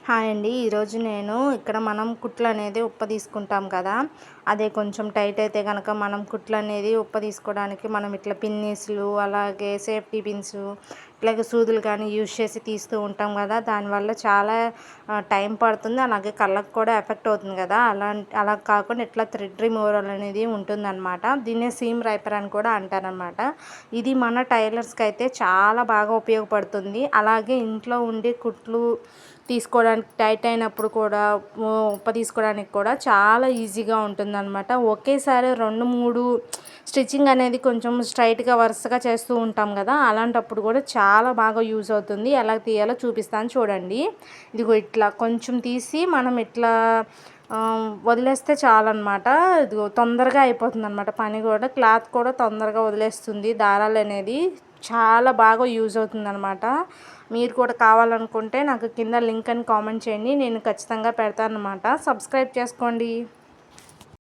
Hi అండి. ఈరోజు నేను ఇక్కడ మనం కుట్లు అనేది తీసుకుంటాం కదా! అదే కొంచెం టైట్ అయితే గనక మనం కుట్లు అనేది తీసుకోవడానికి మనం ఇట్లా పిన్నీస్‌లు, అలాగే సేఫ్టీ పిన్స్, ఇట్లాగే సూదులు కానీ యూజ్ చేసి తీస్తూ ఉంటాం కదా! దానివల్ల చాలా టైం పడుతుంది. అలాగే కళ్ళకి కూడా ఎఫెక్ట్ అవుతుంది కదా! అలా కాకుండా ఇట్లా థ్రెడ్ రిమూవల్ అనేది ఉంటుందన్నమాట. దీన్నే సీమ్ రైపర్ అని కూడా అంటారనమాట. ఇది మన టైలర్స్‌కి అయితే చాలా బాగా ఉపయోగపడుతుంది. అలాగే ఇంట్లో ఉండే కుట్లు తీసుకోవడానికి టైట్ అయినప్పుడు కూడా తీసుకోవడానికి కూడా చాలా ఈజీగా ఉంటుందన్నమాట. ఒకేసారి 2, 3 స్టిచ్చింగ్ అనేది కొంచెం స్ట్రైట్‌గా వరుసగా చేస్తూ ఉంటాం కదా! అలాంటప్పుడు కూడా చాలా బాగా యూజ్ అవుతుంది. ఎలా తీయాలో చూపిస్తాను చూడండి. ఇదిగో ఇట్లా కొంచెం తీసి మనం ఇట్లా వదిలేస్తే చాలన్నమాట. ఇదిగో తొందరగా అయిపోతుందన్నమాట పని కూడా. క్లాత్ కూడా తొందరగా వదిలేస్తుంది. దారాలు అనేది చాలా బాగా యూజ్ అవుతుందన్నమాట. మీరు కూడా కావాలనుకుంటే నాకు కింద లింక్ అని కామెంట్ చేయండి. నేను ఖచ్చితంగా పెడతానన్నమాట. సబ్స్క్రైబ్ చేసుకోండి.